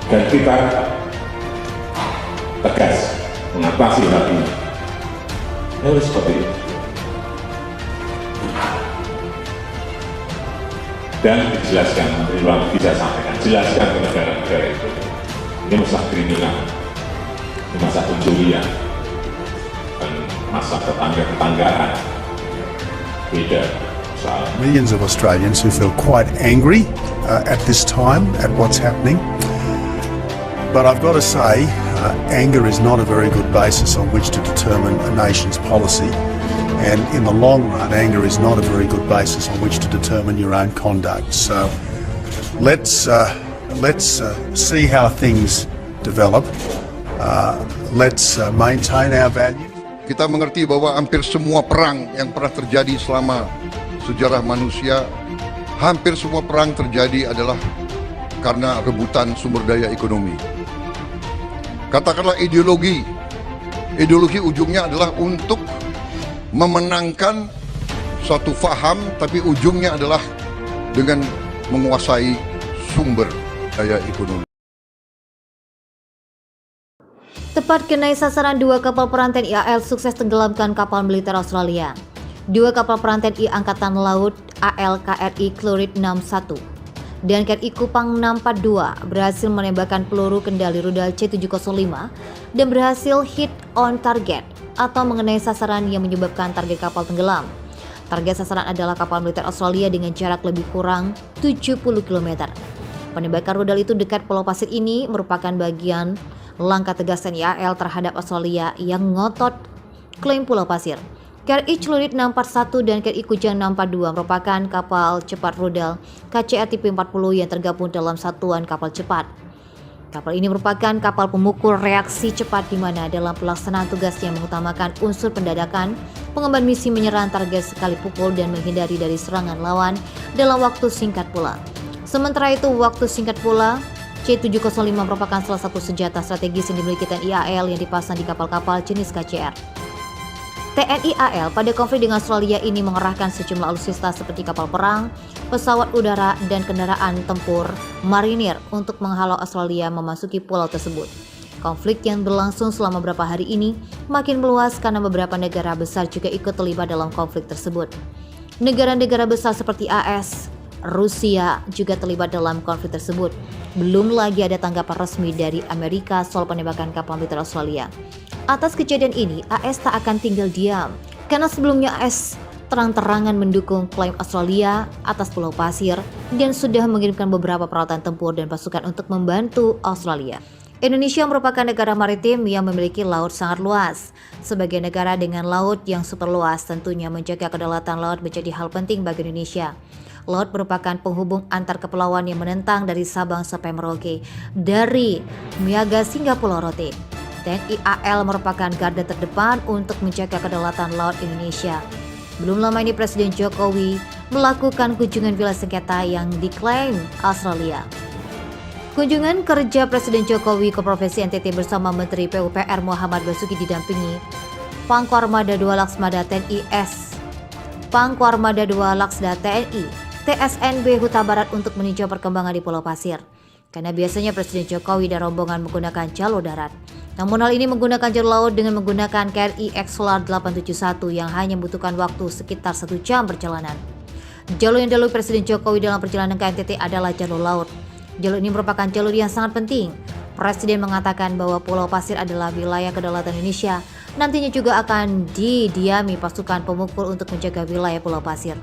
Dan kita tegas mengatasi hal ini. Harus seperti itu. Dan dijelaskan, Menteri Luar Negeri bisa sampaikan, jelaskan ke negara-negara itu. Ini masalah kriminal, ini masalah pencurian, dan masalah tetangga-tetanggaan. Beda soal. Millions of Australians who feel quite angry at this time at what's happening. But I've got to say, anger is not a very good basis on which to determine a nation's policy. And in the long run, anger is not a very good basis on which to determine your own conduct. So let's see how things develop. Let's maintain our values. Kita mengerti bahwa hampir semua perang yang pernah terjadi selama sejarah manusia, hampir semua perang terjadi adalah karena rebutan sumber daya ekonomi. Katakanlah ideologi ujungnya adalah untuk memenangkan suatu faham, tapi ujungnya adalah dengan menguasai sumber daya ekonomi. Tepat kenai sasaran, 2 kapal perang TNI AL sukses tenggelamkan kapal militer Australia. 2 kapal perang TNI Angkatan Laut AL KRI Chloride 61 dan KRI Kupang 642 berhasil menembakkan peluru kendali rudal C705 dan berhasil hit on target atau mengenai sasaran yang menyebabkan target kapal tenggelam. Target sasaran adalah kapal militer Australia dengan jarak lebih kurang 70 km. Penembakan rudal itu dekat Pulau Pasir ini merupakan bagian langkah tegas TNI AL terhadap Australia yang ngotot klaim Pulau Pasir. KRI Chloride 641 dan KRI Kujang 642 merupakan kapal cepat rudal KCA tipe 40 yang tergabung dalam satuan kapal cepat. Kapal ini merupakan kapal pemukul reaksi cepat di mana dalam pelaksanaan tugasnya mengutamakan unsur pendadakan, pengemban misi menyerang target sekali pukul dan menghindari dari serangan lawan dalam waktu singkat pula. Sementara itu, waktu singkat pula, C705 merupakan salah satu senjata strategis yang dimiliki TNI AL yang dipasang di kapal-kapal jenis KCR. TNI AL pada konflik dengan Australia ini mengerahkan sejumlah alutsista seperti kapal perang, pesawat udara, dan kendaraan tempur marinir untuk menghalau Australia memasuki pulau tersebut. Konflik yang berlangsung selama beberapa hari ini makin meluas karena beberapa negara besar juga ikut terlibat dalam konflik tersebut. Negara-negara besar seperti AS, Rusia juga terlibat dalam konflik tersebut. Belum lagi ada tanggapan resmi dari Amerika soal penembakan kapal militer Australia. Atas kejadian ini, AS tak akan tinggal diam, karena sebelumnya AS terang-terangan mendukung klaim Australia atas Pulau Pasir dan sudah mengirimkan beberapa peralatan tempur dan pasukan untuk membantu Australia. Indonesia merupakan negara maritim yang memiliki laut sangat luas. Sebagai negara dengan laut yang super luas, tentunya menjaga kedaulatan laut menjadi hal penting bagi Indonesia. Laut merupakan penghubung antar kepulauan yang menentang dari Sabang sampai Merauke, dari Miaga hingga Pulau Rote. TNI AL merupakan garda terdepan untuk menjaga kedaulatan laut Indonesia. Belum lama ini Presiden Jokowi melakukan kunjungan wilayah sengketa yang diklaim Australia. Kunjungan kerja Presiden Jokowi ke Provinsi NTT bersama Menteri PUPR Muhammad Basuki didampingi Pangkuarmada II Laksmada TNI S, Pangkuarmada II Laksda TNI, TSNB Huta Barat untuk meninjau perkembangan di Pulau Pasir. Karena biasanya Presiden Jokowi dan rombongan menggunakan jalur darat. Namun hal ini menggunakan jalur laut dengan menggunakan KRI Exolar 871 yang hanya membutuhkan waktu sekitar 1 jam perjalanan. Jalur yang dilalui Presiden Jokowi dalam perjalanan ke NTT adalah jalur laut. Jalur ini merupakan jalur yang sangat penting. Presiden mengatakan bahwa Pulau Pasir adalah wilayah kedaulatan Indonesia. Nantinya juga akan didiami pasukan pemukul untuk menjaga wilayah Pulau Pasir.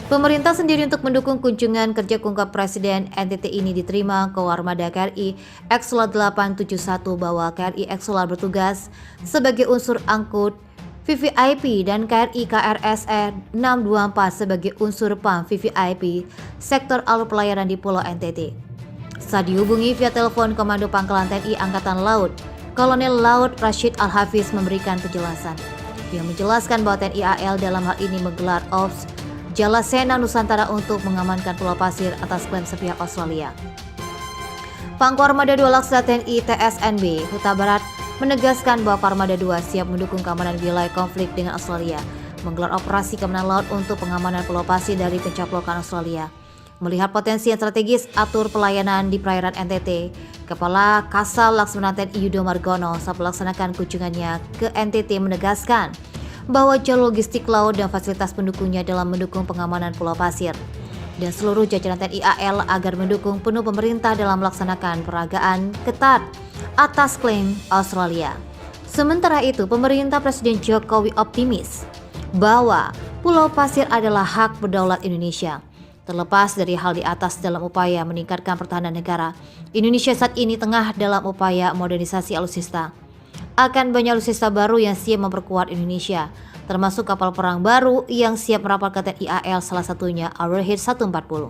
Pemerintah sendiri untuk mendukung kunjungan kerja kungkap Presiden NTT ini diterima ke Armada KRI Exolar 871 bahwa KRI Exolar bertugas sebagai unsur angkut VVIP dan KRI KRSR 624 sebagai unsur PAM VVIP sektor alur pelayaran di Pulau NTT. Saat dihubungi via telepon Komando Pangkalan TNI Angkatan Laut, Kolonel Laut Rashid Al-Hafiz memberikan penjelasan. Dia menjelaskan bahwa TNI AL dalam hal ini menggelar OPS Jalasena Nusantara untuk mengamankan Pulau Pasir atas klaim sepihak Australia. Pangkuarmada II Laksda TNI TSNB Huta Barat menegaskan bahwa Armada II siap mendukung keamanan wilayah konflik dengan Australia, menggelar operasi keamanan laut untuk pengamanan Pulau Pasir dari pencaplokan Australia. Melihat potensi yang strategis atur pelayanan di perairan NTT, Kepala Kasal Laksamana TNI Yudo Margono saat melaksanakan kunjungannya ke NTT menegaskan bahwa jalur logistik laut dan fasilitas pendukungnya dalam mendukung pengamanan Pulau Pasir dan seluruh jajaran TNI AL agar mendukung penuh pemerintah dalam melaksanakan peragaan ketat atas klaim Australia. Sementara itu, pemerintah Presiden Jokowi optimis bahwa Pulau Pasir adalah hak berdaulat Indonesia. Terlepas dari hal di atas dalam upaya meningkatkan pertahanan negara, Indonesia saat ini tengah dalam upaya modernisasi alutsista. Akan banyak alutsista baru yang siap memperkuat Indonesia, termasuk kapal perang baru yang siap merapat ke TNI AL, salah satunya Warhead 140.